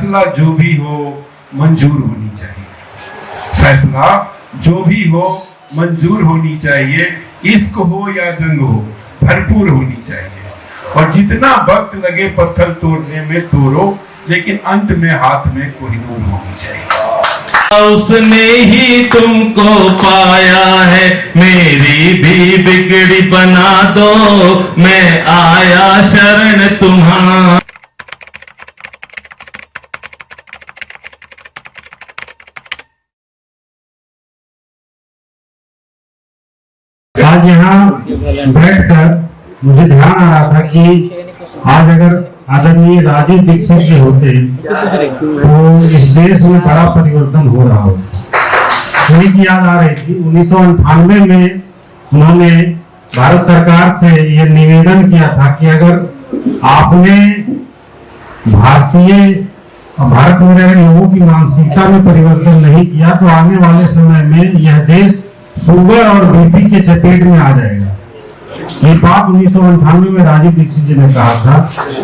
फैसला जो भी हो मंजूर होनी चाहिए, फैसला जो भी हो मंजूर होनी चाहिए, इश्क हो या जंग हो भरपूर होनी चाहिए, और जितना वक्त लगे पत्थर तोड़ने में तोड़ो, लेकिन अंत में हाथ में कोहिनूर होनी चाहिए। उसने ही तुमको पाया है, मेरी भी बिगड़ी बना दो, मैं आया शरण तुम्हारा। आज यहाँ बैठकर मुझे ध्यान आ रहा था कि आज अगर आदरणीय राजीव दीक्षित जी होते तो इस देश में बड़ा परिवर्तन हो रहा हो। उन्हीं की याद आ रही थी 1998 में उन्होंने भारत सरकार से यह निवेदन किया था कि अगर आपने भारत में रह रहे लोगों की मानसिकता में परिवर्तन नहीं किया तो आने वाले समय में यह देश शुगर और बीपी के चपेट में आ जाएगा। ये बात 1998 में राजीव दीक्षित जी ने कहा था,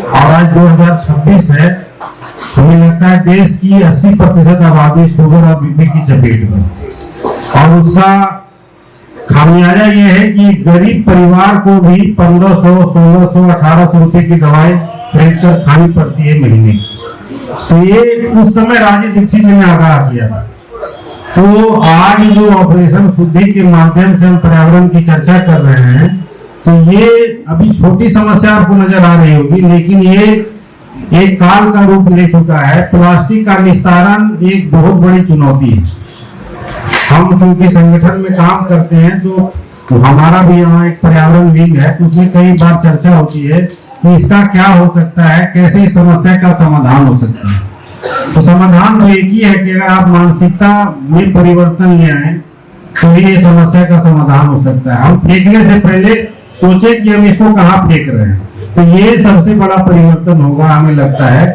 और आज 2026 है, हमें लगता है देश की 80% आबादी शुगर और बीपी की चपेट में, और उसका खामियाजा ये है कि गरीब परिवार को भी 1500, 1600, 1800 रुपए की दवाई खरीद कर खानी पड़ती है महीने की। तो ये उस समय राजीव दीक्षित जी ने आगाह किया था। तो आज जो ऑपरेशन शुद्धि के माध्यम से हम पर्यावरण की चर्चा कर रहे हैं, तो ये अभी छोटी समस्या आपको नजर आ रही होगी, लेकिन ये एक काल का रूप ले चुका है। प्लास्टिक का निस्तारण एक बहुत बड़ी चुनौती है। हम क्योंकि संगठन में काम करते हैं तो हमारा भी यहाँ एक पर्यावरण विंग है, तो उसमें कई बार चर्चा होती है कि इसका क्या हो सकता है, कैसे इस समस्या का समाधान हो सकता है। तो समाधान तो एक ही है कि अगर आप मानसिकता में परिवर्तन ले आए तो ये समस्या का समाधान हो सकता है। हम फेंकने से पहले सोचे कि हम इसको कहाँ फेंक रहे हैं, तो ये सबसे बड़ा परिवर्तन होगा हमें लगता है।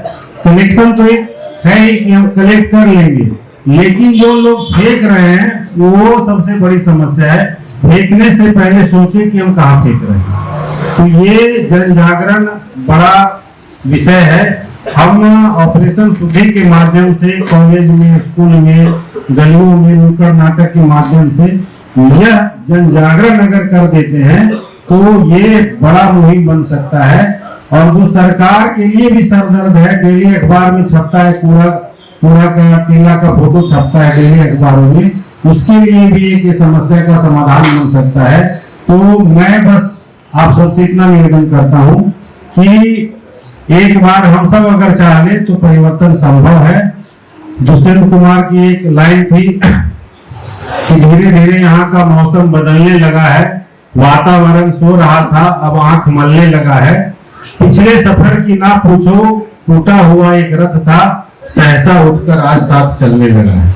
कलेक्शन तो एक है ही कि हम कलेक्ट कर लेंगे, लेकिन जो लोग फेंक रहे हैं वो सबसे बड़ी समस्या है। फेंकने से पहले सोचे कि हम कहाँ फेंक रहे हैं। तो ये जन जागरण बड़ा विषय है। हम ऑपरेशन शुद्धि के माध्यम से कॉलेज में, स्कूल में, गलियों में नुक्कड़ नाटक के माध्यम से यह जन जागरण अगर कर देते हैं तो ये बड़ा मुहिम बन सकता है। और जो सरकार के लिए भी सरदर्द है, डेली अखबार में छपता है, पूरा का केला का फोटो छपता है डेली अखबारों में, उसके लिए भी एक समस्या का समाधान बन सकता है। तो मैं बस आप सबसे इतना निवेदन करता हूं कि एक बार हम सब अगर चाह लें तो परिवर्तन संभव है। दुष्यंत कुमार की एक लाइन थी कि धीरे धीरे यहाँ का मौसम बदलने लगा है, वातावरण सो रहा था अब आंख मलने लगा है, पिछले सफर की ना पूछो, टूटा हुआ एक रथ था, सहसा उठकर आज साथ चलने लगा है।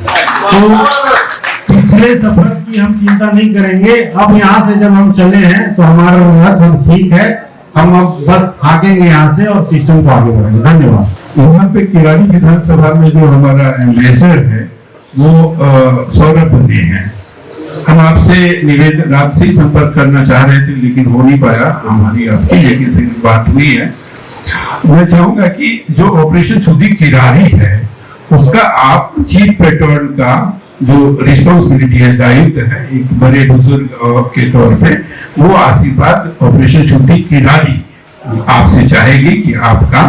तो पिछले सफर की हम चिंता नहीं करेंगे, अब यहाँ से जब हम चले हैं तो हमारा रथ हम ठीक है, हम अब बस आगेंगे यहाँ से और सिस्टम को आगे बढ़ाएंगे। धन्यवाद। यहाँ पे किराड़ी विधानसभा में जो हमारा एम्बेसडर है वो सौरभ बने हैं। हम आपसे निवेदन, आपसे संपर्क करना चाह रहे थे लेकिन हो नहीं पाया हमारी आपकी, लेकिन फिर बात हुई है। मैं चाहूंगा कि जो ऑपरेशन शुद्धि किराड़ी है उसका आप चीफ पेट्रोल का जो रिस्पॉन्सिबिलिटी है, दायित्व है, एक बड़े बुजुर्ग के तौर पे, वो आशीर्वाद ऑपरेशन शुद्धि किराड़ी आपसे चाहेगी कि आपका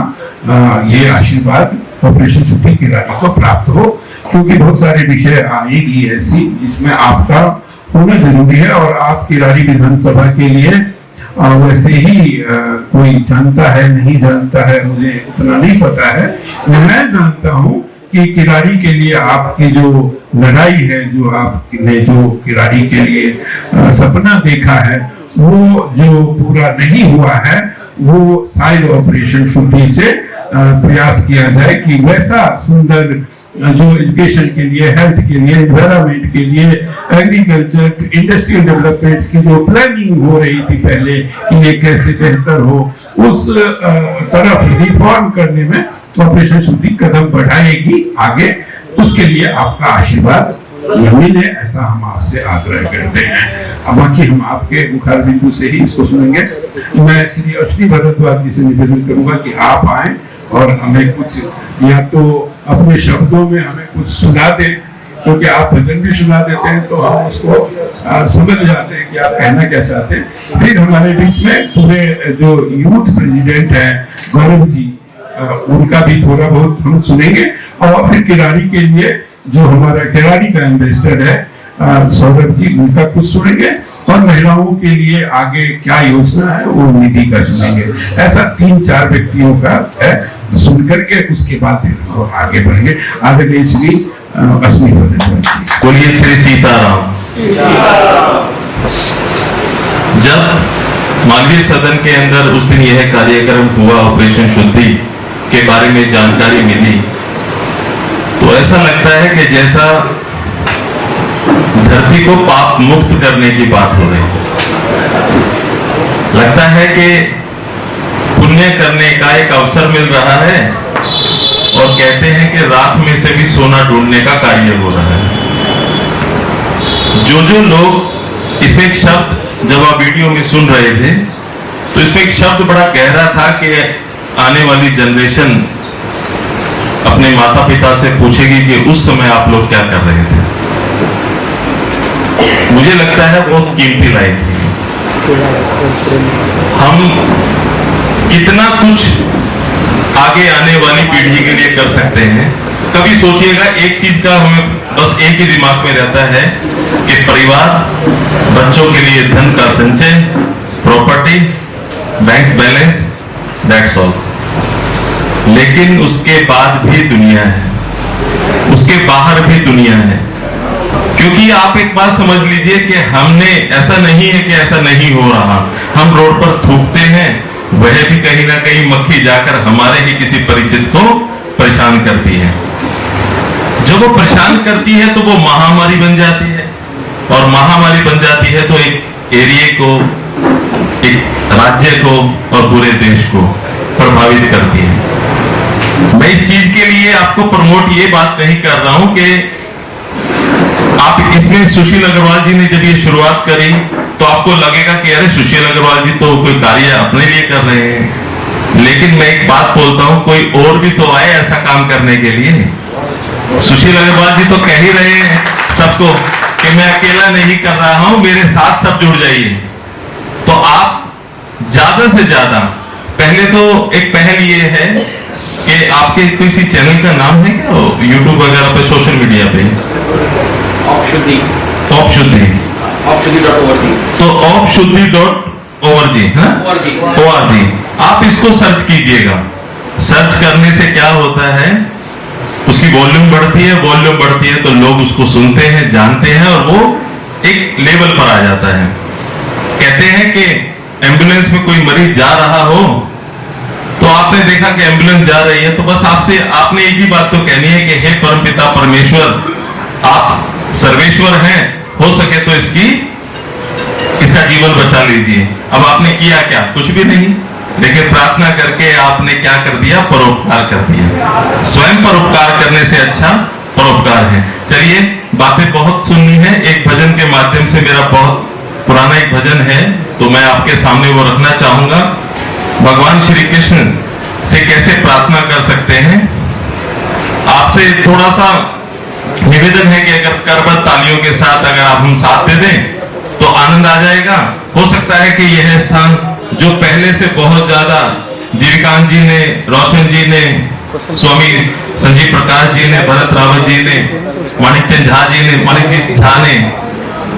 ये आशीर्वाद ऑपरेशन शुद्धि किराड़ी को प्राप्त हो, क्योंकि बहुत सारे विषय आएगी ऐसी जिसमें आपका होना जरूरी है। और आप किराड़ी विधानसभा के लिए वैसे ही कोई जानता है नहीं जानता है मुझे उतना नहीं पता है, मैं जानता हूँ कि किराड़ी के लिए आपकी जो लड़ाई है, जो आपने जो किराड़ी के लिए सपना देखा है, वो जो पूरा नहीं हुआ है, वो शायद ऑपरेशन शुद्धि से प्रयास किया जाए कि वैसा सुंदर जो एजुकेशन के लिए, हेल्थ के लिए, एनवायरमेंट के लिए, एग्रीकल्चर, इंडस्ट्रियल डेवलपमेंट्स की जो प्लानिंग हो रही थी पहले कि ये कैसे बेहतर हो, उस तरफ रिफॉर्म करने में ऑपरेशन शुद्धि कदम बढ़ाएगी आगे। उसके लिए आपका आशीर्वाद मिले ऐसा हम आपसे आग्रह करते हैं। अब बाकी हम आपके मुखार बिंदु से ही इसको सुनेंगे। मैं श्री अश्विनी भारद्वाज जी से निवेदन करूंगा कि आप आए और हमें कुछ या तो अपने शब्दों में हमें कुछ सुना दे, क्योंकि आप भजन भी सुना देते हैं तो हम उसको समझ जाते हैं कि आप कहना क्या चाहते हैं। फिर हमारे बीच में पूरे जो यूथ प्रेसिडेंट हैं गौरव जी, उनका भी थोड़ा बहुत हम सुनेंगे, और फिर किराड़ी के लिए जो हमारा किराड़ी का एम्बेसडर है सौरभ जी, उनका कुछ सुनेंगे, और महिलाओं के लिए आगे क्या योजना है वो निधि का सुनेंगे। ऐसा 3-4 व्यक्तियों का है, सुन करके उसके बाद फिर हम आगे बढ़ेंगे। आदरणीय श्री अस्मी बोलिए श्री सीताराम। जब मालवीय सदन के अंदर उस दिन यह कार्यक्रम हुआ, ऑपरेशन शुद्धि के बारे में जानकारी मिली, तो ऐसा लगता है कि जैसा धरती को पाप मुक्त करने की बात हो रही है। लगता है कि पुण्य करने का एक अवसर मिल रहा है, और कहते हैं कि राख में से भी सोना ढूंढने का कार्य हो रहा है। जो लोग, इसमें एक शब्द जब आप वीडियो में सुन रहे थे तो इसमें एक शब्द बड़ा गहरा था कि आने वाली जनरेशन अपने माता पिता से पूछेगी कि उस समय आप लोग क्या कर रहे थे। मुझे लगता है बहुत कीमती लाइन थी। हम कितना कुछ आगे आने वाली पीढ़ी के लिए कर सकते हैं। कभी सोचिएगा, एक चीज का हमें बस एक ही दिमाग में रहता है कि परिवार, बच्चों के लिए धन का संचय, property, bank balance, that's all. लेकिन उसके बाद भी दुनिया है, उसके बाहर भी दुनिया है। क्योंकि आप एक बात समझ लीजिए कि हमने, ऐसा नहीं है कि ऐसा नहीं हो रहा, हम रोड पर थूकते हैं, वह भी कहीं ना कहीं मक्खी जाकर हमारे ही किसी परिचित को परेशान करती है। जब वो परेशान करती है तो वो महामारी बन जाती है, और महामारी बन जाती है तो एक एरिया को, एक राज्य को और पूरे देश को प्रभावित करती है। मैं इस चीज के लिए आपको प्रमोट ये बात नहीं कर रहा हूं कि आप इसमें सुशील अग्रवाल जी ने जब ये शुरुआत करी तो आपको लगेगा कि अरे सुशील अग्रवाल जी तो कोई कार्य अपने लिए कर रहे हैं। लेकिन मैं एक बात बोलता हूं, कोई और भी तो आए ऐसा काम करने के लिए। सुशील अग्रवाल जी तो कह ही रहे हैं सबको कि मैं अकेला नहीं कर रहा हूं, मेरे साथ सब जुड़ जाइए। तो आप ज्यादा से ज्यादा, पहले तो एक पहल ये है कि आपके किसी चैनल का नाम है क्या यूट्यूब वगैरह पे, सोशल मीडिया पे? तो opshuddhi.org आप इसको सर्च कीजिएगा। सर्च करने से क्या होता है, उसकी वॉल्यूम बढ़ती है, वॉल्यूम बढ़ती है तो लोग उसको सुनते हैं, जानते हैं, और वो एक लेवल पर आ जाता है। कहते हैं कि एम्बुलेंस में कोई मरीज जा रहा हो तो आपने देखा कि एम्बुलेंस जा रही है तो बस आपने एक ही बात तो कहनी है कि हे परमपिता परमेश्वर, आप सर्वेश्वर हैं, हो सके तो इसका जीवन बचा लीजिए। अब आपने किया क्या? कुछ भी नहीं, लेकिन प्रार्थना करके आपने क्या कर दिया? परोपकार कर दिया। स्वयं परोपकार करने से अच्छा परोपकार है। चलिए, बातें बहुत सुननी है। एक भजन के माध्यम से, मेरा बहुत पुराना एक भजन है तो मैं आपके सामने वो रखना चाहूंगा। भगवान श्री कृष्ण से कैसे प्रार्थना कर सकते हैं, आपसे थोड़ा सा निवेदन है कि अगर करबद्ध तालियों के साथ अगर आप हम साथ दे दें तो आनंद आ जाएगा। हो सकता है कि यह स्थान जो पहले से बहुत ज्यादा जीविकांत जी ने, रोशन जी ने, स्वामी संजीव प्रकाश जी ने, भरत रावत जी ने, माणिकचंद झा जी ने, माणिक झा ने,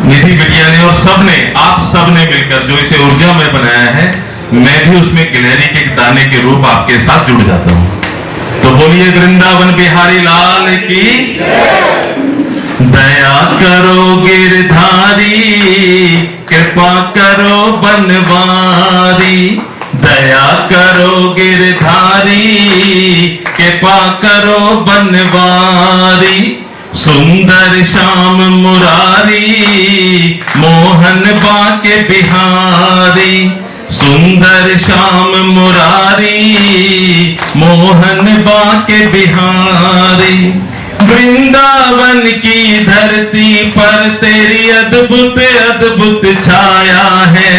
निधि बिटिया ने, और सबने, आप सबने मिलकर जो इसे ऊर्जा में बनाया है, मैं भी उसमें गिलहरी के दाने के रूप आपके साथ जुड़ जाता हूं। तो बोलिए वृंदावन बिहारी लाल की दया करो गिरधारी, कृपा करो बनवारी, दया करो गिरधारी, कृपा करो बनवारी, सुंदर श्याम मुरारी, मोहन बाके बिहारी, सुंदर श्याम मुरारी, मोहन बाके बिहारी। वृंदावन की धरती पर तेरी अद्भुत अद्भुत छाया है,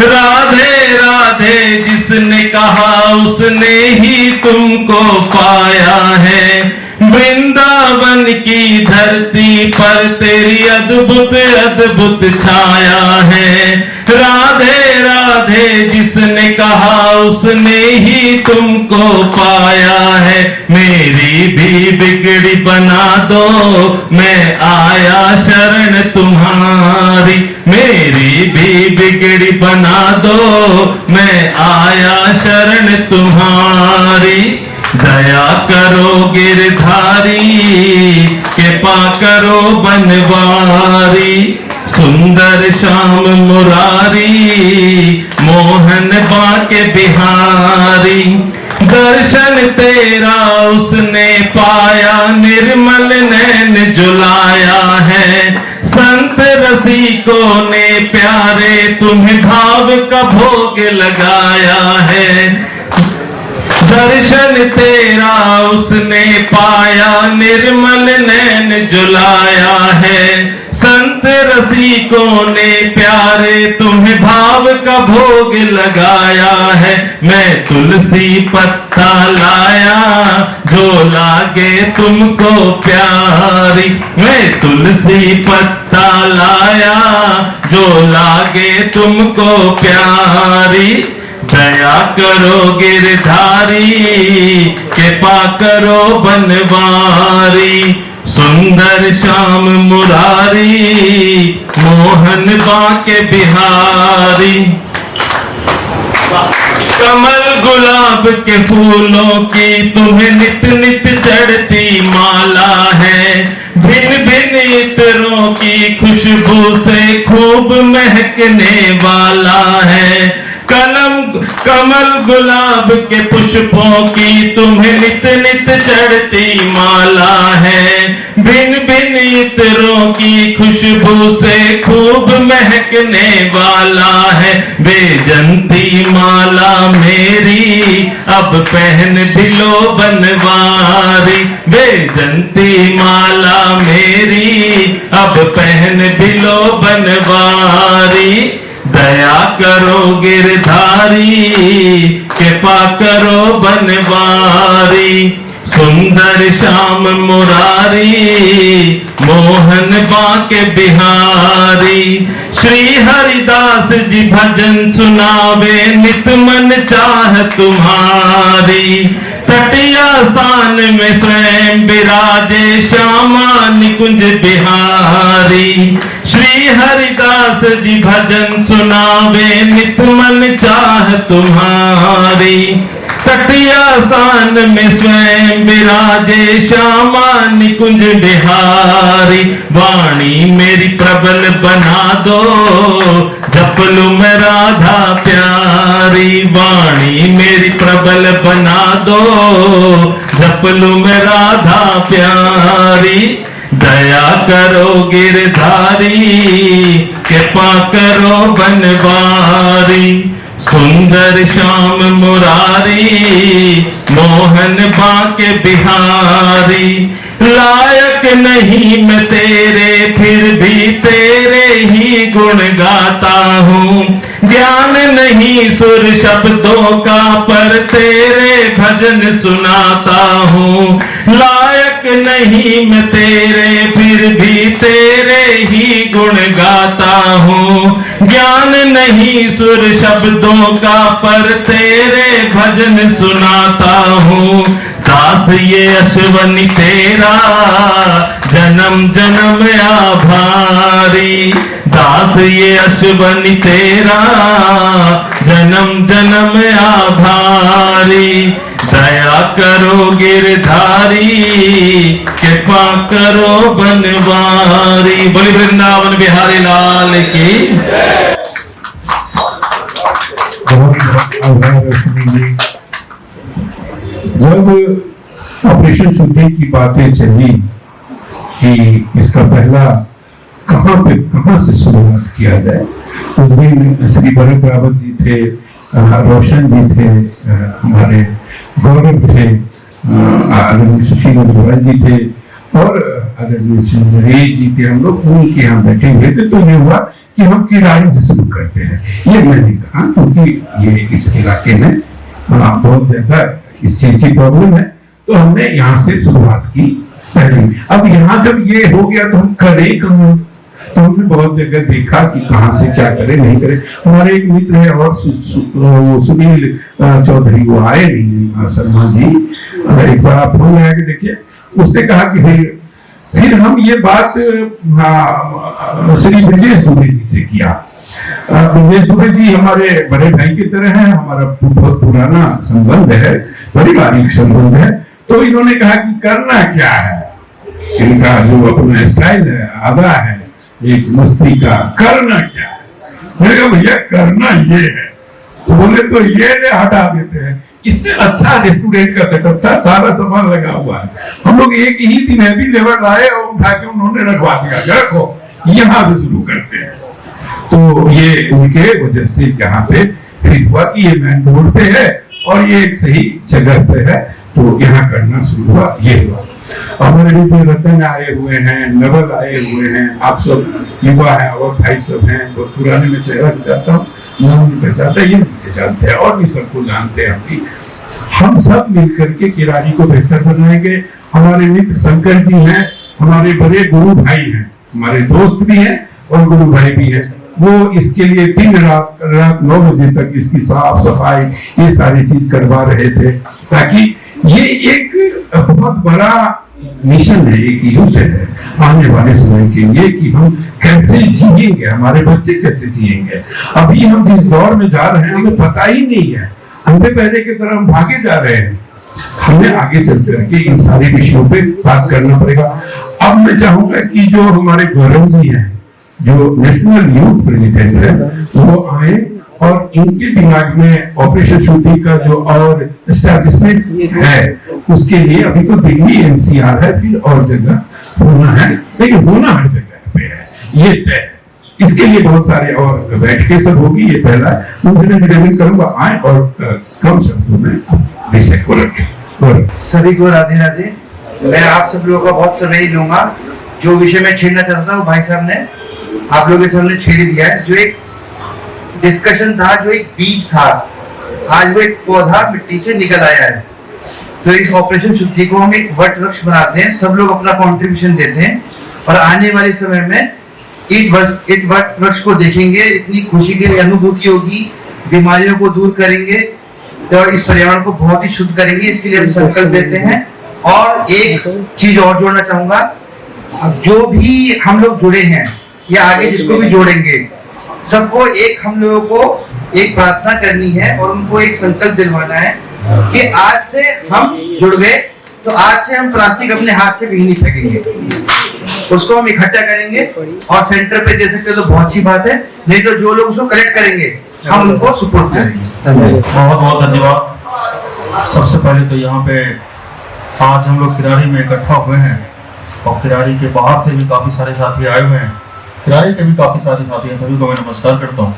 राधे राधे जिसने कहा उसने ही तुमको पाया है। वृंदावन की धरती पर तेरी अद्भुत अद्भुत छाया है। राधे राधे जिसने कहा उसने ही तुमको पाया है। मेरी भी बिगड़ी बना दो, मैं आया शरण तुम्हारी। मेरी भी बिगड़ी बना दो, मैं आया शरण तुम्हारी। दया करो गिरधारी, कृपा करो बनवारी। सुंदर श्याम मुरारी, मोहन बाके बिहारी। दर्शन तेरा उसने पाया, निर्मल नैन जुलाया है। संत रसिकों ने प्यारे तुम्हें भाव का भोग लगाया है। दर्शन तेरा उसने पाया, निर्मल नैन जुलाया है। संत रसिकों ने प्यारे तुम्हें भाव का भोग लगाया है। मैं तुलसी पत्ता लाया, जो लागे तुमको प्यारी। मैं तुलसी पत्ता लाया, जो लागे तुमको प्यारी। दया करो गिरधारी, कृपा करो बनवारी। सुंदर श्याम मुरारी, मोहन बाके बिहारी। कमल गुलाब के फूलों की तुम्हें नित नित चढ़ती माला है। भिन्न भिन्न इत्रों की खुशबू से खूब महकने वाला है। कमल गुलाब के पुष्पों की तुम्हें नित नित चढ़ती माला है। भिन्न भिन्न इत्रों की खुशबू से खूब महकने वाला है। बेजंती माला मेरी, अब पहन भी लो बनवारी। बेजंती माला मेरी, अब पहन भी लो बनवारी। दया करो गिरधारी, कृपा करो बनवारी। सुंदर श्याम मुरारी, मोहन बाके बिहारी। श्री हरिदास जी भजन सुनावे, नित मन चाह तुम्हारी। तटिया स्थान में स्वयं विराजे, श्यामा निकुंज बिहारी। श्री हरिदास जी भजन सुनावे, नित मन चाह तुम्हारी। तटिया स्थान में स्वयं विराजे, श्यामा निकुंज बिहारी। वाणी मेरी प्रबल बना दो, जप लूं मैं राधा प्यारी। वाणी मेरी प्रबल बना दो, जप लूं मैं राधा प्यारी। दया करो गिरधारी, कृपा करो बनवारी। सुंदर श्याम मुरारी, मोहन बाके बिहारी। लायक नहीं मैं तेरे, फिर भी तेरे ही गुण गाता हूँ। ज्ञान नहीं सुर शब्दों का, पर तेरे भजन सुनाता हूँ। लायक नहीं मैं तेरे, फिर भी तेरे ही गुण गाता हूँ। ज्ञान नहीं सुर शब्दों का, पर तेरे भजन सुनाता हूँ। दास ये अश्वनी तेरा, जन्म जन्म आभारी। दास ये अश्वनी तेरा, जन्म जन्म आभारी। दया करो गिरधारी, कृपा करो बनवारी। बोले वृंदावन बिहारी लाल की। जब ऑपरेशन शुद्धि की बातें चली कि इसका पहला कहाँ से शुरुआत किया जाए, उस दिन श्री भरत रावत जी थे, रोशन जी थे, हमारे गौरव थे, सुशील जी थे, और आदरणीय श्री नरेश जी थे, हम लोग उनके यहाँ बैठे हुए थे, तो ये हुआ कि हम किराड़ी से शुरू करते हैं। ये मैंने कहा क्योंकि ये इस इलाके में बहुत ज्यादा इस चीज की प्रॉब्लम है, तो हमने यहाँ से शुरुआत की पहले। अब यहाँ जब ये हो गया तो हम करें कहाँ? तो हमने बहुत जगह देखा कि कहाँ से क्या करें नहीं करें। हमारे एक मित्र है और वो सुनील चौधरी, वो आए नहीं शर्मा जी, एक बार आप फोन लगा के देखिए। उसने कहा कि फिर हम ये बात श्री ब्रजेश दुबे जी से किया। ब्रजेश दुबे जी हमारे बड़े भाई की तरह है, हमारा बहुत पुराना संबंध है, पारिवारिक संबंध है। तो इन्होंने कहा कि करना क्या है, इनका जो अपना स्टाइल है, अदा है एक मस्ती का, करना क्या है? मैंने कहा भैया करना ये है। तो बोले तो ये हटा देते हैं। इससे अच्छा रेस्टोरेंट का सेटअप था, सारा सामान लगा हुआ है। हम लोग एक ही दिन हैवी लेबर लाए और उठा के उन्होंने रखवा दिया, रखो यहाँ से शुरू करते हैं। तो ये उनके वजह से यहाँ पे फिर हुआ कि ये मेन रोड पे है और ये एक सही जगह पे है, तो यहाँ करना शुरू हुआ। ये हुआ हमारे लिए रतन आए हुए हैं, नवल आए हुए हैं, आप सब युवा हैं और भाई सब हैं। बहुत पुराने में चेहरा से जाता हूँ, नाम नहीं पहचानता, ये मुझे जानते हैं और भी सबको जानते हैं। हम सब मिलकर के किराड़ी को बेहतर बनाएंगे। हमारे मित्र शंकर जी हैं, हमारे बड़े गुरु भाई हैं, हमारे दोस्त भी हैं और गुरु भाई भी हैं। वो इसके लिए दिन रात 9 बजे तक इसकी साफ सफाई ये सारी चीज करवा रहे थे, ताकि ये एक बहुत बड़ा मिशन है, एक युद्ध है आने वाले समय के लिए कि हम कैसे जिएंगे, हमारे बच्चे कैसे जिएंगे। अभी हम जिस दौर में जा रहे हैं हमें पता ही नहीं है, हमने पहले की तरह हम भागे जा रहे हैं। हमें आगे चल करके इन सारे विषयों पे बात करना पड़ेगा। अब मैं चाहूंगा कि जो हमारे गौरव जी हैं, जो नेशनल यूथ प्रेसिडेंट है, वो आए और इनके दिमाग में ऑपरेशन शूटिंग का जो और एस्टैब्लिशमेंट है उसके लिए अभी तो दिल्ली एनसीआर है, फिर और जगह होना है, लेकिन होना हर जगह पे है, ये तय है। इसके लिए बहुत सारे और बैठकें सब होगी, ये पहला है। उनसे मैं निवेदन करूंगा आए और कम शब्दों में विषय को रखें। सभी को राधे राधे। मैं आप सब लोगों का बहुत समय ही लूंगा। जो विषय में छेड़ना चाहता था वो भाई साहब ने आप लोगों के सामने छेड़ दिया है। जो एक डिस्कशन था, जो एक बीज था, आज वो एक पौधा मिट्टी से निकल आया है। तो इस ऑपरेशन शुद्धि को हम एक वट वृक्ष बनाते हैं, सब लोग अपना कंट्रीब्यूशन देते हैं और आने वाले समय में इस वट वृक्ष को देखेंगे, इतनी खुशी की अनुभूति होगी, बीमारियों को दूर करेंगे और इस पर्यावरण को बहुत ही शुद्ध करेंगे। इसके लिए हम संकल्प देते हैं। और एक चीज और जोड़ना चाहूंगा, जो भी हम लोग जुड़े हैं या आगे जिसको भी जोड़ेंगे, सबको एक हम लोगों को एक प्रार्थना करनी है और उनको एक संकल्प दिलवाना है कि आज से हम जुड़ गए तो आज से हम प्लास्टिक अपने हाथ से कहीं नहीं फेंकेंगे, उसको हम इकट्ठा करेंगे और सेंटर पे दे सकते हो तो बहुत अच्छी बात है, नहीं तो जो लोग उसको कलेक्ट करेंगे हम उनको सपोर्ट करेंगे। बहुत बहुत धन्यवाद। सबसे पहले तो यहाँ पे आज हम लोग किराड़ी में इकट्ठा हुए हैं और किराड़ी के बाहर से भी काफ़ी सारे साथी आए हुए हैं, किराड़ी के भी काफ़ी सारे साथी हैं, सभी को मैं नमस्कार करता हूँ।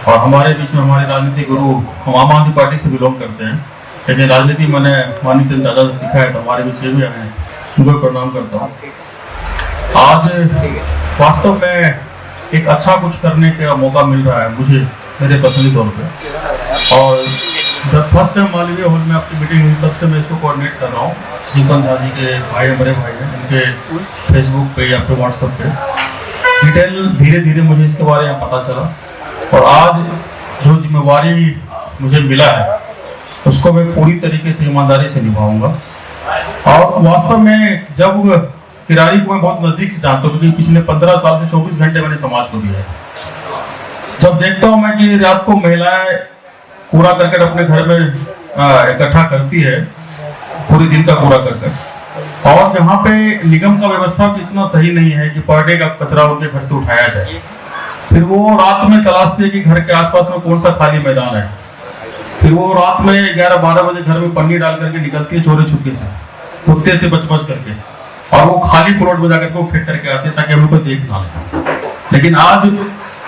और हमारे बीच में हमारे राजनीतिक गुरु, हम आम आदमी पार्टी से बिलोंग करते हैं, लेकिन राजनीति मैंने माननीय चंद चाचा से सीखा है, तो हमारे बीच में भी आए हैं, उनको प्रणाम करता हूँ। आज वास्तव में एक अच्छा कुछ करने का मौका मिल रहा है मुझे, मेरे पर्सनली तौर पे। और जब फर्स्ट टाइम मालवीय हॉल में आपकी मीटिंग हुई तब से मैं इसको कोऑर्डिनेट कर रहा हूँ। दीपन झा जी के भाई, बड़े भाई हैं, इनके फेसबुक पे या फिर व्हाट्सएप पे डिटेल धीरे धीरे मुझे इसके बारे में पता चला और आज जो जिम्मेवारी मुझे मिला है उसको मैं पूरी तरीके से ईमानदारी से निभाऊंगा। और वास्तव में जब किराड़ी को मैं बहुत नजदीक से जानता हूँ, क्योंकि पिछले 15 साल से 24 घंटे मैंने समाज को दिया है। जब देखता हूँ मैं कि रात को महिलाएं कूड़ा करकट अपने घर में इकट्ठा करती है, पूरे दिन का कूड़ा करकट, और जहाँ पे निगम का व्यवस्था भी इतना सही नहीं है कि पर डे का कचरा उनके घर से उठाया जाए, फिर वो रात में तलाशते हैं कि घर के आसपास में कौन सा खाली मैदान है, फिर वो रात में 11-12 बजे घर में पन्नी डाल करके निकलती है चोरी छुपके से, कुत्ते से बच करके, और वो खाली प्लॉट में जाकर वो फेंक करके आते हैं ताकि हमें कोई देख ना ले। लेकिन आज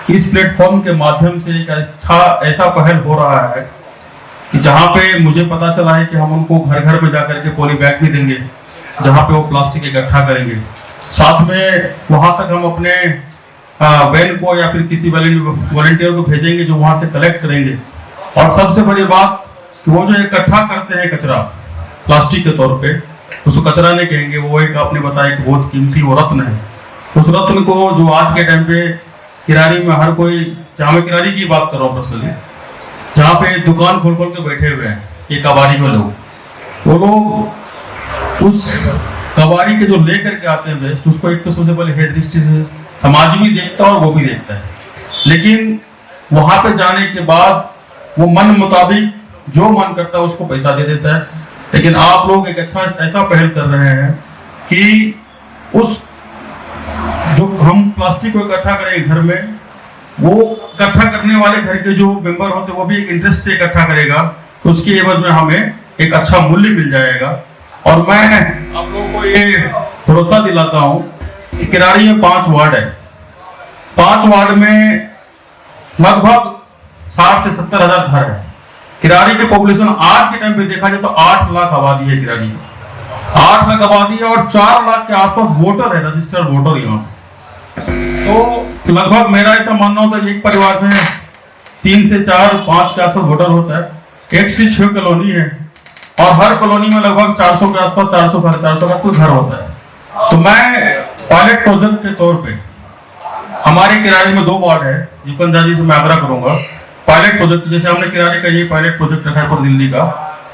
इस प्लेटफॉर्म के माध्यम से एक ऐसा पहल हो रहा है कि जहाँ पे मुझे पता चला है कि हम उनको घर घर में जाकर के पॉली बैग भी देंगे, जहाँ पे वो प्लास्टिक इकट्ठा करेंगे साथ में वहां तक हम अपने वैन को या फिर किसी वॉलंटियर को भेजेंगे जो वहां से कलेक्ट करेंगे। और सबसे बड़ी बात कि वो जो इकट्ठा करते हैं कचरा प्लास्टिक के तौर पे, उसको कचरा नहीं कहेंगे, वो एक आपने बताया कि बहुत कीमती वो रत्न है। उस रत्न को जो आज के टाइम पे किरारी में हर कोई, जहाँ मैं किरारी की बात कर रहा हूँ पर्सनली, जहाँ पे दुकान खोल खोल के बैठे हुए हैं ये कबाड़ी के लोग, वो लोग उस कबाड़ी के जो लेकर के आते हैं वेस्ट, उसको एक तो सबसे पहले हेड दृष्टि से समाज भी देखता है और वो भी देखता है, लेकिन वहां पे जाने के बाद वो मन मुताबिक जो मन करता है उसको पैसा दे देता है। लेकिन आप लोग एक अच्छा ऐसा पहल कर रहे हैं कि उस जो हम प्लास्टिक को इकट्ठा करेंगे घर में, वो इकट्ठा करने वाले घर के जो मेंबर होते हैं वो भी एक इंटरेस्ट से इकट्ठा करेगा, तो उसकी एवज में हमें एक अच्छा मूल्य मिल जाएगा। और मैं आप लोगों को ये भरोसा दिलाता हूँ कि किरारी में 5 वार्ड है, 5 वार्ड में लगभग 60 से 70 हजार घर है। किरारी की पॉपुलेशन आज के टाइम पे देखा जाए तो 8 लाख आबादी है किरारी में, 8 लाख आबादी है और 4 लाख के आसपास वोटर है, रजिस्टर्ड वोटर यहाँ। तो लगभग मेरा ऐसा मानना होता है एक परिवार में 3 से 4, 5 के आसपास वोटर होता है। 1 से 6 कॉलोनी है और हर कॉलोनी में लगभग 400 के आसपास, 400 साढ़े 400 का कुछ घर होता है। तो मैं पायलट प्रोजेक्ट के तौर पे हमारे किरारी में 2 वार्ड है, जीपन जी से मैं आग्रह करूंगा पायलट प्रोजेक्ट, जैसे हमने किरारी का ये पायलट प्रोजेक्ट रखा है पूरी दिल्ली का,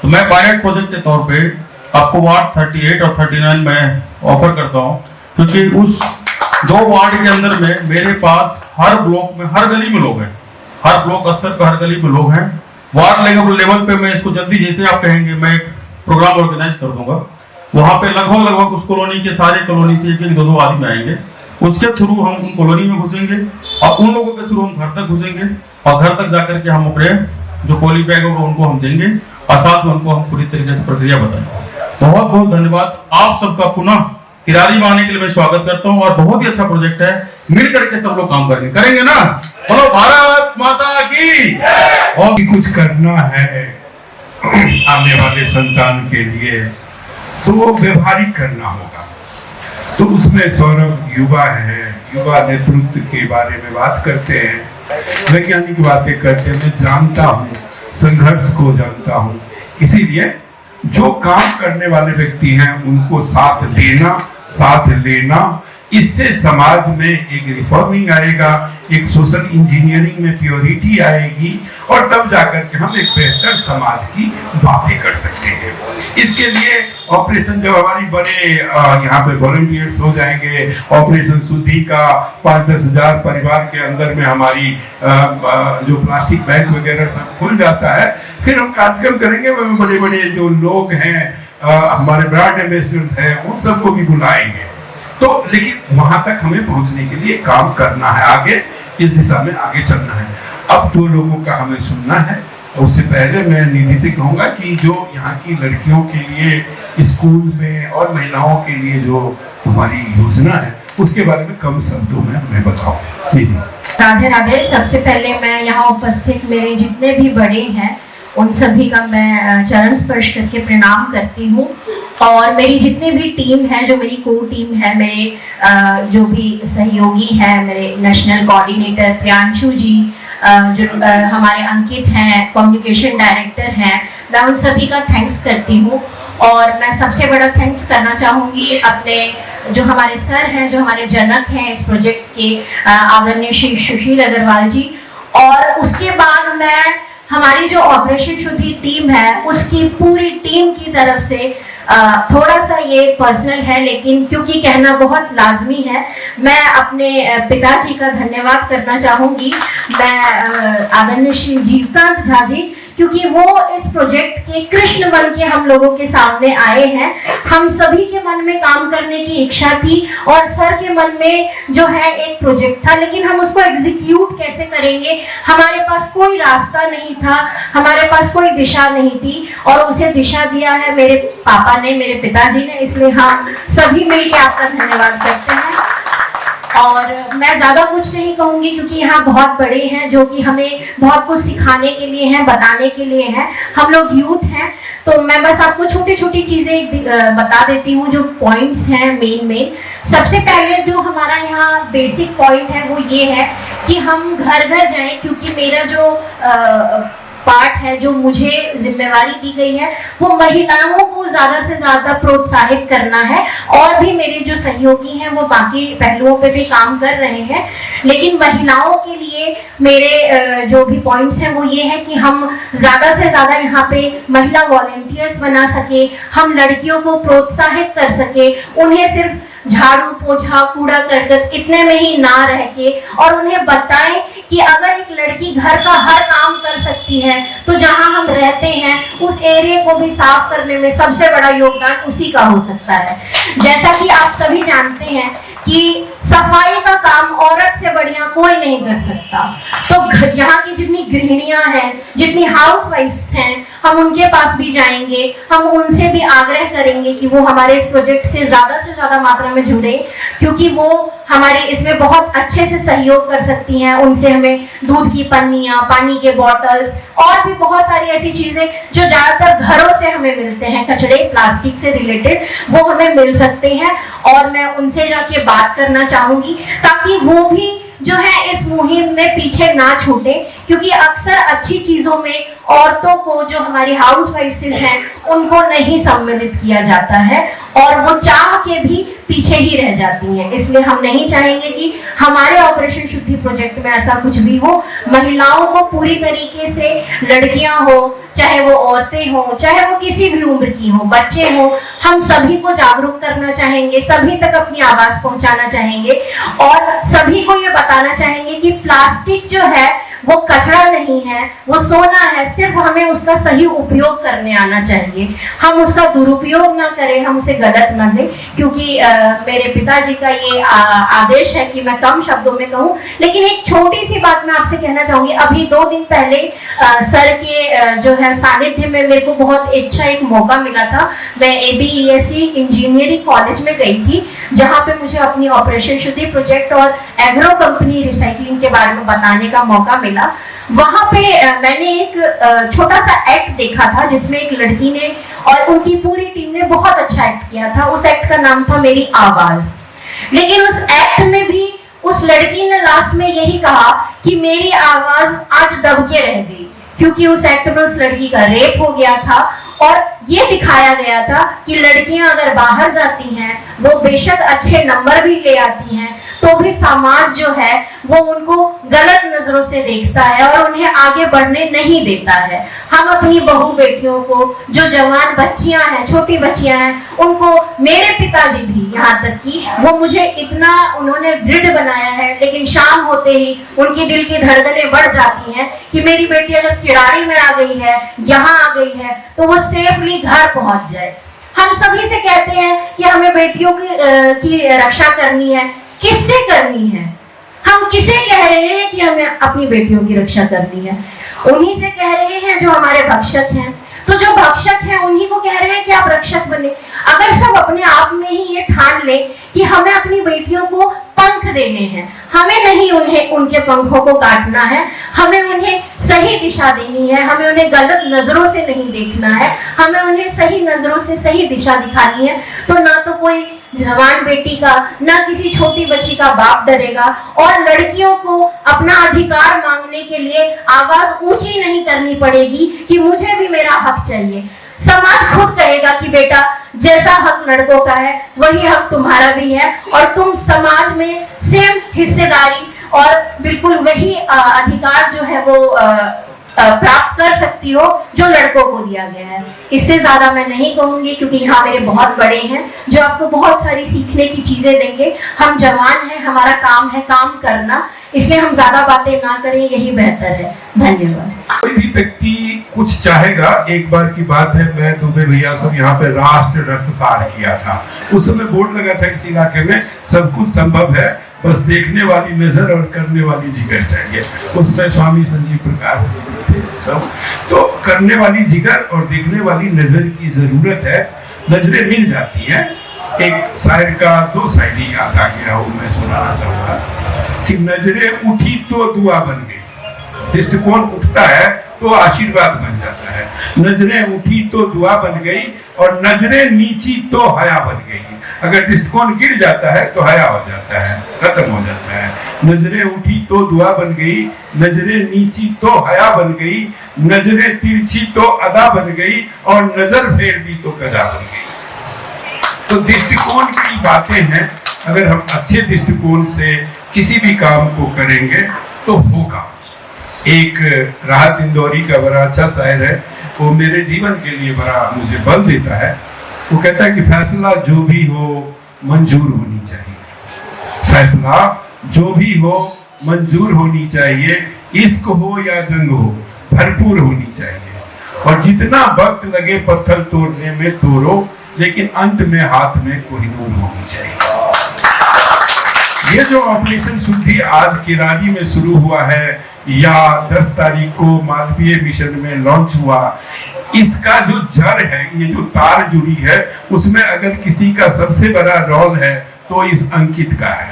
तो मैं पायलट प्रोजेक्ट के तौर पे आपको वार्ड 38 और 39 में ऑफर करता हूँ, क्योंकि उस 2 वार्ड के अंदर में मेरे पास हर ब्लॉक में, हर गली में लोग हैं, हर ब्लॉक स्तर पर हर गली में लोग हैं। वार्ड लेवल पे मैं इसको जल्दी, जैसे आप कहेंगे, मैं एक प्रोग्राम ऑर्गेनाइज कर दूंगा। वहां पे लगभग उस कॉलोनी के सारे कॉलोनी से 1-2 आदमी आएंगे, उसके थ्रू हम उन कॉलोनी में घुसेंगे और उन लोगों के थ्रू हम घर तक घुसेंगे और घर तक जाकर के हम अपने जो पॉली बैग होगा उनको हम देंगे और साथ में उनको हम पूरी तरीके से प्रक्रिया बताएंगे। बहुत बहुत धन्यवाद आप सबका, पुनः किरारी में आने के लिए मैं स्वागत करता हूँ और बहुत ही अच्छा प्रोजेक्ट है, मिल करके सब लोग काम करेंगे ना। बोलो भारत माता की। और कुछ करना है आने वाले संतान के लिए तो वो व्यवहारिक करना होगा। तो उसमें सौरभ युवा है, युवा नेतृत्व के बारे में बात करते हैं, वैज्ञानिक बातें करते हैं। मैं जानता हूँ, संघर्ष को जानता हूँ, इसीलिए जो काम करने वाले व्यक्ति हैं उनको साथ लेना, इससे समाज में एक रिफॉर्मिंग आएगा, एक सोशल इंजीनियरिंग में प्योरिटी आएगी और तब जाकर के हम एक बेहतर समाज की बातें कर सकते हैं। इसके लिए ऑपरेशन जब हमारी बड़े यहाँ पे वॉलंटियर्स हो जाएंगे, ऑपरेशन शुद्धि का 5-10 हजार परिवार के अंदर में हमारी जो प्लास्टिक बैग वगैरह सब खुल जाता है, फिर हम कार्यक्रम करेंगे, बड़े बड़े जो लोग हैं हमारे ब्रांड एम्बेसडर हैं उन सबको भी बुलाएंगे। तो लेकिन वहां तक हमें पहुंचने के लिए काम करना है, आगे इस दिशा में आगे चलना है। अब 2 लोगों का हमें सुनना है। उससे पहले मैं निधि से कहूंगा कि जो यहाँ की लड़कियों के लिए स्कूल में और महिलाओं के लिए जो हमारी योजना है उसके बारे में कम शब्दों में हमें बताओ। निधि। राधे राधे। सबसे पहले मैं यहाँ उपस्थित मेरे जितने भी बड़े हैं उन सभी का मैं चरण स्पर्श करके प्रणाम करती हूँ और मेरी जितनी भी टीम है, जो मेरी को टीम है, मेरे जो भी सहयोगी हैं, मेरे नेशनल कोऑर्डिनेटर प्रियांशु जी, जो हमारे अंकित हैं, कम्युनिकेशन डायरेक्टर हैं, मैं उन सभी का थैंक्स करती हूँ। और मैं सबसे बड़ा थैंक्स करना चाहूँगी अपने जो हमारे सर हैं, जो हमारे जनक हैं इस प्रोजेक्ट के, आदरणीय श्री सुशील अग्रवाल जी। और उसके बाद मैं हमारी जो ऑपरेशन शुद्धि टीम है उसकी पूरी टीम की तरफ से थोड़ा सा ये पर्सनल है, लेकिन क्योंकि कहना बहुत लाजमी है, मैं अपने पिताजी का धन्यवाद करना चाहूँगी। मैं आदरणीय श्री जीवकांत झा जी, क्योंकि वो इस प्रोजेक्ट के कृष्ण बन के हम लोगों के सामने आए हैं। हम सभी के मन में काम करने की इच्छा थी और सर के मन में जो है एक प्रोजेक्ट था, लेकिन हम उसको एग्जीक्यूट कैसे करेंगे, हमारे पास कोई रास्ता नहीं था, हमारे पास कोई दिशा नहीं थी और उसे दिशा दिया है मेरे पापा ने, मेरे पिताजी ने। इसलिए हम सभी मिलकर आपका धन्यवाद करते हैं। और मैं ज़्यादा कुछ नहीं कहूँगी क्योंकि यहाँ बहुत बड़े हैं जो कि हमें बहुत कुछ सिखाने के लिए हैं, बताने के लिए हैं। हम लोग यूथ हैं, तो मैं बस आपको छोटी छोटी चीज़ें बता देती हूँ जो पॉइंट्स हैं मेन। सबसे पहले जो हमारा यहाँ बेसिक पॉइंट है वो ये है कि हम घर घर जाएं, क्योंकि मेरा जो पार्ट है, जो मुझे जिम्मेवारी दी गई है, वो महिलाओं को ज़्यादा से ज़्यादा प्रोत्साहित करना है। और भी मेरे जो सहयोगी हैं वो बाकी पहलुओं पे भी काम कर रहे हैं, लेकिन महिलाओं के लिए मेरे जो भी पॉइंट्स हैं वो ये है कि हम ज़्यादा से ज़्यादा यहाँ पे महिला वॉलेंटियर्स बना सके, हम लड़कियों को प्रोत्साहित कर सके, उन्हें सिर्फ झाड़ू पोछा कूड़ा करकट इतने में ही ना रह के, और उन्हें बताएं कि अगर एक लड़की घर का हर काम कर सकती है तो जहां हम रहते हैं उस एरिया को भी साफ करने में सबसे बड़ा योगदान उसी का हो सकता है। जैसा कि आप सभी जानते हैं कि सफाई का काम औरत से बढ़िया कोई नहीं कर सकता, तो यहाँ की जितनी गृहिणियां हैं, जितनी हाउसवाइफ्स हैं, हम उनके पास भी जाएंगे, हम उनसे भी आग्रह करेंगे कि वो हमारे इस प्रोजेक्ट से ज़्यादा मात्रा में जुड़े, क्योंकि वो हमारे इसमें बहुत अच्छे से सहयोग कर सकती हैं। उनसे हमें दूध की पन्नियाँ, पानी के बॉटल्स और भी बहुत सारी ऐसी चीज़ें जो ज़्यादातर घरों से हमें मिलते हैं, कचड़े प्लास्टिक से रिलेटेड, वो हमें मिल सकते हैं। और मैं उनसे जाके बात करना चाहूँगी ताकि वो भी जो है इस मुहिम में पीछे ना छूटे, क्योंकि अक्सर अच्छी चीज़ों में औरतों को, जो हमारी हाउसवाइफ्स हैं, उनको नहीं सम्मिलित किया जाता है और वो चाह के भी पीछे ही रह जाती हैं। इसलिए हम नहीं चाहेंगे कि हमारे ऑपरेशन शुद्धि प्रोजेक्ट में ऐसा कुछ भी हो। महिलाओं को पूरी तरीके से, लड़कियां हो, चाहे वो औरतें हो, चाहे वो किसी भी उम्र की हो, बच्चे हो, हम सभी को जागरूक करना चाहेंगे, सभी तक अपनी आवाज पहुंचाना चाहेंगे और सभी को ये बताना चाहेंगे कि प्लास्टिक जो है वो कचरा नहीं है, वो सोना है, सिर्फ हमें उसका सही उपयोग करने आना चाहिए। हम उसका दुरुपयोग ना करें, हम उसे गलत ना दें, क्योंकि मेरे पिताजी का ये आदेश है कि मैं कम शब्दों में कहूँ। लेकिन एक छोटी सी बात मैं आपसे कहना चाहूंगी। अभी 2 दिन पहले सर के जो है सानिध्य में मेरे को बहुत अच्छा एक मौका मिला था। मैं ABESE इंजीनियरिंग कॉलेज में गई थी, जहाँ पे मुझे अपनी ऑपरेशन शुद्धि प्रोजेक्ट और एग्रो कंपनी रिसाइकलिंग के बारे में बताने का मौका मिला। वहां पे मैंने एक छोटा सा एक्ट देखा था जिसमें एक लड़की ने और उनकी पूरी टीम ने बहुत अच्छा एक्ट किया था। उस एक्ट का नाम था मेरी आवाज। लेकिन उस एक्ट में भी उस लड़की ने लास्ट में यही कहा कि मेरी आवाज आज दब के रह गई, क्योंकि उस एक्ट में उस लड़की का रेप हो गया था और ये दिखाया गया था कि लड़कियां अगर बाहर जाती हैं, वो बेशक अच्छे नंबर भी ले आती हैं, तो भी समाज जो है वो उनको गलत नजरों से देखता है और उन्हें आगे बढ़ने नहीं देता है। हम अपनी बहू बेटियों को, जो जवान बच्चियां हैं, छोटी बच्चियां हैं, उनको, मेरे पिताजी भी यहाँ तक कि वो मुझे इतना उन्होंने दृढ़ बनाया है, लेकिन शाम होते ही उनकी दिल की धड़कनें बढ़ जाती हैं कि मेरी बेटी अगर किड़ारी में आ गई है, यहाँ आ गई है, तो वो सेफली घर पहुंच जाए। हम सभी से कहते हैं कि हमें बेटियों की रक्षा करनी है। किससे करनी है? हम किसे कह रहे हैं कि हमें अपनी बेटियों की रक्षा करनी है? उन्हीं से कह रहे हैं जो हमारे भक्षक हैं। तो जो भक्षक हैं उन्हीं को कह रहे हैं कि आप रक्षक बने। अगर सब अपने आप में ही ये ठान ले कि हमें अपनी बेटियों को पंख देने हैं, हमें नहीं उन्हें उनके पंखों को काटना है, हमें उन्हें सही दिशा देनी है, हमें उन्हें गलत नजरों से नहीं देखना है, हमें उन्हें सही नजरों से सही दिशा दिखानी है, तो ना तो कोई जवान बेटी का, ना किसी छोटी बच्ची का बाप डरेगा। और लड़कियों को अपना अधिकार मांगने के लिए आवाज ऊंची नहीं करनी पड़ेगी कि मुझे भी मेरा हक चाहिए। समाज खुद कहेगा कि बेटा, जैसा हक लड़कों का है वही हक तुम्हारा भी है और तुम समाज में सेम हिस्सेदारी और बिल्कुल वही अधिकार जो है वो प्राप्त कर सकती हो जो लड़कों को दिया गया है। इससे ज्यादा मैं नहीं कहूंगी, क्योंकि यहाँ मेरे बहुत बड़े हैं जो आपको बहुत सारी सीखने की चीजें देंगे। हम जवान हैं, हमारा काम है काम करना, इसलिए हम ज्यादा बातें ना करें, यही बेहतर है। धन्यवाद। कोई भी व्यक्ति कुछ चाहेगा। एक बार की बात है, मैं दुबे भैया सब यहाँ पे राष्ट्र रससार किया था। उस समय बोर्ड लगा था इस इलाके में, सब कुछ संभव है, बस देखने वाली नजर और करने वाली जिगर चाहिए। उसमें स्वामी संजीव प्रकाश थे सब। तो करने वाली जिगर और देखने वाली नजर की जरूरत है। नजरें मिल जाती हैं एक शायर का 2 शायरी याद आ गया, वो मैं सुनाना चाहूंगा कि नजरें उठी तो दुआ बन गई। दृष्टिकोण उठता है तो आशीर्वाद बन जाता है। नजरें उठी तो दुआ बन गई और नजरें नीची तो हया बन गई। अगर दृष्टिकोण गिर जाता है तो हया हो जाता है, खत्म हो जाता है। नजरें उठी तो दुआ बन गई, नजरें नीची तो हया बन गई, नजरें तिरछी तो अदा बन गई और नजर फेर दी तो कदा बन गई। तो दृष्टिकोण की बातें हैं। अगर हम अच्छे दृष्टिकोण से किसी भी काम को करेंगे तो होगा। एक राहत इंदौरी का बड़ा अच्छा शायर है, वो मेरे जीवन के लिए बड़ा मुझे बल देता है। वो कहता है कि फैसला जो भी हो मंजूर होनी चाहिए। फैसला जो भी हो मंजूर होनी चाहिए। इश्क हो या जंग हो भरपूर होनी चाहिए। और जितना वक्त लगे पत्थर तोड़ने में तोड़ो, लेकिन अंत में हाथ में कोहिनूर होनी चाहिए। ये जो ऑपरेशन शुद्धि आज किरारी में शुरू हुआ है या 10 तारीख को मालवीय मिशन में लॉन्च हुआ, इसका जो जड़ है, ये जो तार जुड़ी है, उसमें अगर किसी का सबसे बड़ा रोल है तो इस अंकित का है।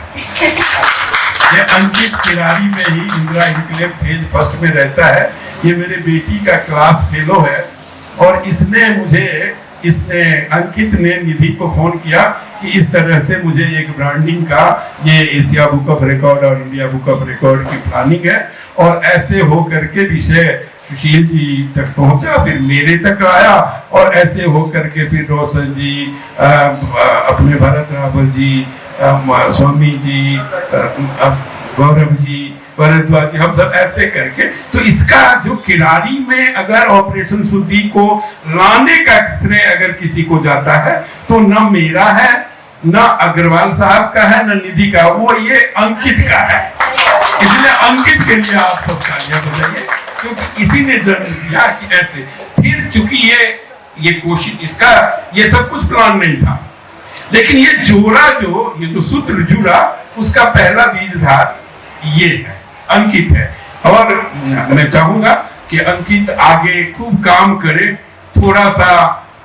ये अंकित किरारी में ही इंदिरा इनक्लेव फेज फर्स्ट में रहता है। ये मेरे बेटी का क्लास फेलो है और इसने अंकित ने निधि को फोन किया कि इस तरह से मुझे एक ब्रांडिंग का ये एशिया बुक ऑफ रिकॉर्ड और इंडिया बुक ऑफ रिकॉर्ड की प्लानिंग है। और ऐसे हो करके विषय सुशील जी तक पहुंचा, फिर मेरे तक आया और ऐसे हो करके फिर रोशन जी, अपने भरत रावल जी, स्वामी जी, गौरव जी, भरद्वाज जी, हम सब ऐसे करके। तो इसका जो किरारी में अगर ऑपरेशन शुद्धि को लाने का श्रेय अगर किसी को जाता है तो न मेरा है, न अग्रवाल साहब का है, न निधि का, वो ये अंकित का है। इसलिए अंकित के लिए आप सब तालियां बजाइए, क्योंकि इसी ने जन्म दिया कि ऐसे। फिर चूंकि ये कोशिश, इसका ये सब कुछ प्लान नहीं था, लेकिन ये जोड़ा ये जो सूत्र जुड़ा, उसका पहला बीजधार ये है, अंकित है। और मैं चाहूंगा कि अंकित आगे खूब काम करे, थोड़ा सा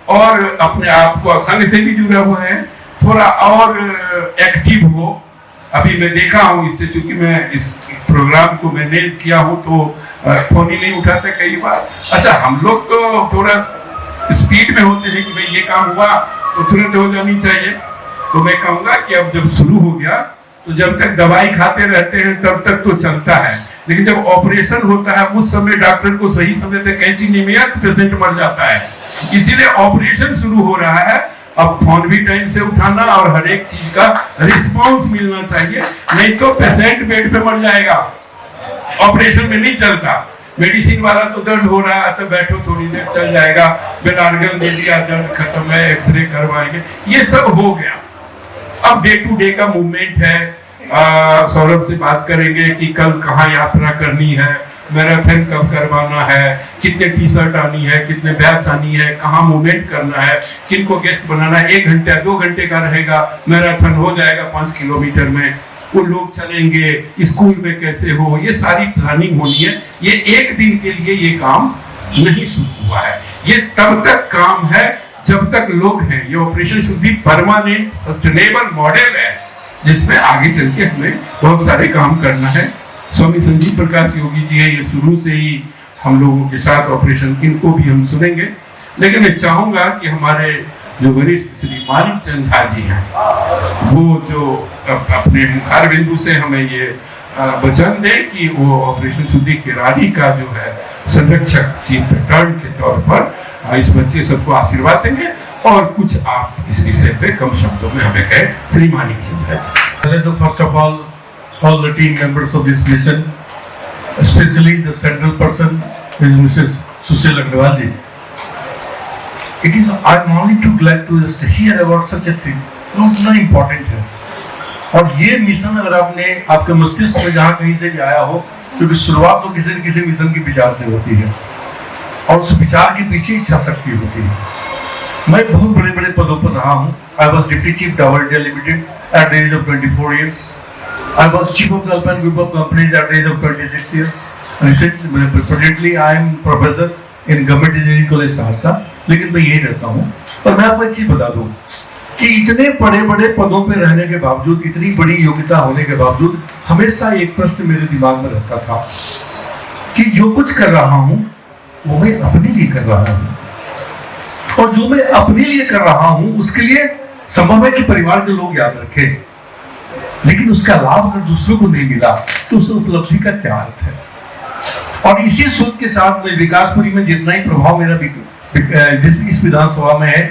और अपने आप को संघ से भी जुड़ा हुआ है, थोड़ा और एक्टिव हो। अभी मैं देखा हूँ, इससे चूंकि मैं इस प्रोग्राम को मैनेज किया हूँ तो फोन ही नहीं उठाते कई बार। अच्छा, हम लोग तो थोड़ा स्पीड में होते हैं कि भाई ये काम हुआ तो तुरंत हो जानी चाहिए। तो मैं कहूँगा कि अब जब शुरू हो गया तो जब तक दवाई खाते रहते हैं तब तक तो चलता है, लेकिन जब ऑपरेशन होता है उस समय डॉक्टर को सही समय पे कैंची नहीं मिला तो पेशेंट मर जाता है। इसीलिए ऑपरेशन शुरू हो रहा है। अब फोन भी टाइम से उठाना और हर एक चीज का रिस्पांस मिलना चाहिए, नहीं तो पेशेंट बेड पे मर जाएगा। ऑपरेशन में नहीं चलता। मेडिसिन वाला तो दर्द हो रहा है, अच्छा बैठो थोड़ी देर चल जाएगा, बेलार्गन दे दिया, दर्द खत्म है, एक्सरे करवाएंगे, ये सब हो गया। अब डे टू डे का मूवमेंट है। सौरभ से बात करेंगे कि कल कहाँ यात्रा करनी है, मैराथन कब करवाना है, कितने टी शर्ट आनी है, कितने बैच आनी है, कहाँ मूवमेंट करना है, किनको गेस्ट बनाना है। 1 घंटे 2 घंटे का रहेगा, मैराथन हो जाएगा 5 किलोमीटर में, वो लोग चलेंगे, स्कूल में कैसे हो, ये सारी प्लानिंग होनी है। ये एक दिन के लिए ये काम नहीं शुरू हुआ है, ये तब तक काम है जब तक लोग हैं। ये ऑपरेशन शुद्धि परमानेंट सस्टेनेबल मॉडल है जिसमें आगे चल के हमें बहुत सारे काम करना है। स्वामी संजीव प्रकाश योगी जी है, ये शुरू से ही हम लोगों के साथ ऑपरेशन, इनको भी हम सुनेंगे। लेकिन मैं चाहूंगा कि हमारे जो वरिष्ठ श्री मानिक चंद झा जी हैं, वो जो अपने मुखार बिंदु से हमें ये वचन दें कि वो ऑपरेशन शुद्धि किरारी का जो है संरक्षक चीफ पैटर्न के तौर पर इस बच्चे सबको आशीर्वाद देंगे और कुछ आप इस विषय पे कम शब्दों में हमें कहे। श्री मानिक चंद। तो first of all the team members of this mission, especially the central person is Mrs. Sushil Agrawal ji. I'm only too glad to just hear about such a thing. इतना important है। और ये मिशन अगर आपके मस्तिष्क में जहाँ कहीं से भी आया हो, क्योंकि शुरुआत तो किसी न किसी मिशन के विचार से होती है और उस विचार के पीछे इच्छा शक्ति होती है। मैं बहुत बड़े बड़े पदों पर रहा हूँ। I was Deputy Chief Dow India Limited at the age of 24 years. I was Chief of the Alpine Group of Companies at the age of 26 years. Recently, presently I am Professor in Government Engineering College Saharsa. लेकिन मैं यही रहता हूँ। और मैं आपको एक चीज बता दूँ कि इतने बड़े बड़े पदों पे रहने के बावजूद, इतनी बड़ी योग्यता होने के बावजूद, हमेशा एक प्रश्न मेरे दिमाग में रहता था कि जो कुछ कर रहा हूं वो मैं अपने लिए कर रहा हूं, और जो मैं अपने लिए कर रहा हूं उसके लिए संभव है कि परिवार के लोग याद रखें, लेकिन उसका लाभ अगर दूसरों को नहीं मिला तो उस उपलब्धि का क्या अर्थ है। और इसी सोच के साथ मैं विकासपुरी में जितना ही प्रभाव मेरा इस विधानसभा में है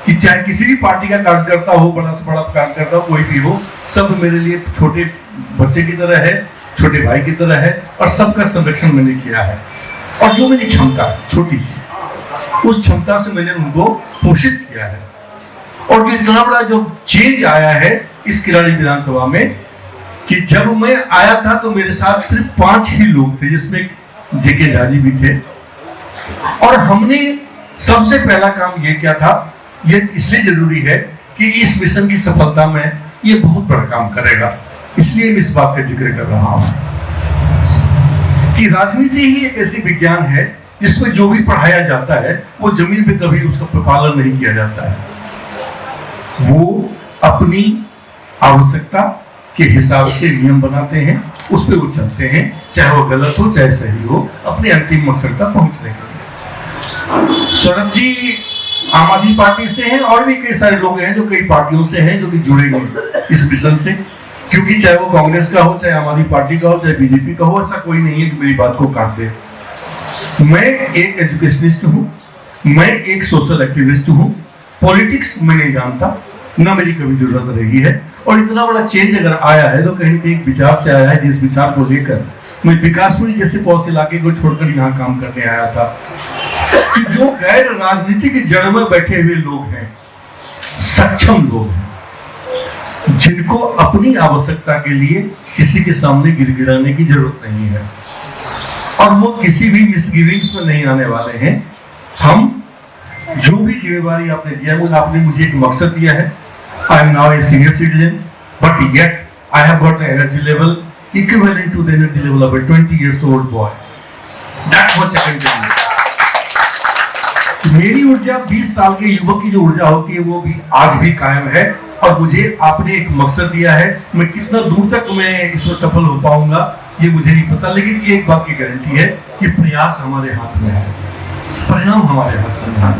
कि चाहे किसी भी पार्टी का कार्यकर्ता हो, बड़ा से बड़ा कार्यकर्ता हो, कोई भी हो, सब मेरे लिए छोटे बच्चे की तरह है, छोटे भाई की तरह है, और सबका संरक्षण मैंने किया है। और जो मेरी क्षमता है छोटी सी, उस क्षमता से मैंने उनको पोषित किया है। और जो इतना बड़ा जो चेंज आया है इस किराड़ी विधानसभा में कि जब मैं आया था तो मेरे साथ सिर्फ 5 ही लोग थे, जिसमें जेके जाजी भी थे, और हमने सबसे पहला काम ये किया था, ये इसलिए जरूरी है कि इस मिशन की सफलता में ये बहुत बड़ा काम करेगा, इसलिए मैं इस बात का जिक्र कर रहा हूं कि राजनीति ही एक ऐसी विज्ञान है जिसमें जो भी पढ़ाया जाता है वो जमीन पे कभी उसका पालन नहीं किया जाता है। वो अपनी आवश्यकता के हिसाब से नियम बनाते हैं, उस पर वो चलते हैं, चाहे वो गलत हो चाहे सही हो, अपने अंतिम मकसद तक पहुंचने के लिए। सौरभ जी आम आदमी पार्टी से हैं, और भी कई सारे लोग हैं जो कई पार्टियों से हैं जो कि जुड़े हुए इस मिशन से, क्योंकि चाहे वो कांग्रेस का हो, चाहे आम आदमी पार्टी का हो, चाहे बीजेपी का हो, ऐसा कोई नहीं है कि मेरी बात को काट दे। मैं एक एजुकेशनिस्ट हूँ, मैं एक सोशल एक्टिविस्ट हूँ, पॉलिटिक्स मैं नहीं जानता, ना मेरी कभी जरूरत रही है। और इतना बड़ा चेंज अगर आया है तो कहीं ना कहीं एक विचार से आया है, जिस विचार को लेकर मैं विकासपुरी जैसे पौष इलाके को छोड़कर यहाँ काम करने आया था कि जो गैर राजनीतिक जड़ में बैठे हुए लोग हैं, सक्षम लोग हैं, जिनको अपनी आवश्यकता के लिए किसी के सामने गिड़गिड़ाने की जरूरत नहीं है, और वो किसी भी मिसगिविंग्स में नहीं आने वाले हैं। हम जो भी जिम्मेवारी आपने दिया है, आपने मुझे एक मकसद दिया है। I am now a senior citizen, but yet I have got the energy level equivalent to the energy level of a 20 years old boy. That's what I can tell you. मेरी ऊर्जा 20 साल के युवक की जो ऊर्जा होती है वो भी आज भी कायम है, और मुझे आपने एक मकसद दिया है। मैं कितना दूर तक मैं इसमें सफल हो पाऊंगा ये मुझे नहीं पता, लेकिन एक बात की गारंटी है कि प्रयास हमारे हाथ में है, परिणाम हमारे हाथ में है।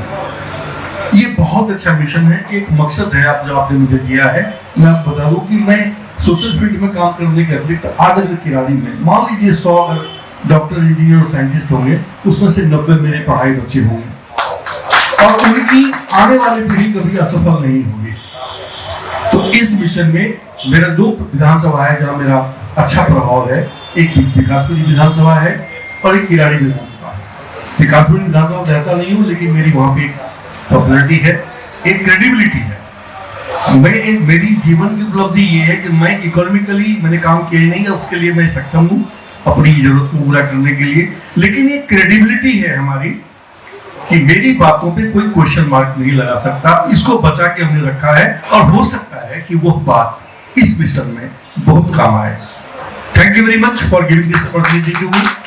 ये बहुत अच्छा मिशन है, एक मकसद है आप जो आपने मुझे दिया है। मैं आपको बता दूं कि मैं सोशल फील्ड में काम करने के अतिरिक्त आज अगर किराड़ी में मान लीजिए 100 अगर डॉक्टर, इंजीनियर और साइंटिस्ट होंगे, उसमें से 90 मेरे पढ़ाई बच्चे होंगे, और उनकी आने वाली पीढ़ी कभी असफल नहीं होगी। तो इस मिशन में मेरा 2 विधानसभा है जहाँ मेरा अच्छा प्रभाव है, एक विकासपुरी विधानसभा है और एक किराड़ी विधानसभा है। विकासपुरी विधानसभा रहता नहीं हूँ, लेकिन मेरी वहाँ पे पॉपुलैरिटी है, एक क्रेडिबिलिटी है। मेरी जीवन की उपलब्धि ये है कि मैं इकोनॉमिकली मैंने काम किया ही नहीं है, उसके लिए मैं सक्षम हूँ अपनी जरूरत को पूरा करने के लिए, लेकिन ये क्रेडिबिलिटी है हमारी कि मेरी बातों पे कोई क्वेश्चन मार्क नहीं लगा सकता। इसको बचा के हमने रखा है, और हो सकता है कि वो बात इस मिशन में बहुत काम आए। Thank you very much for giving this opportunity to me.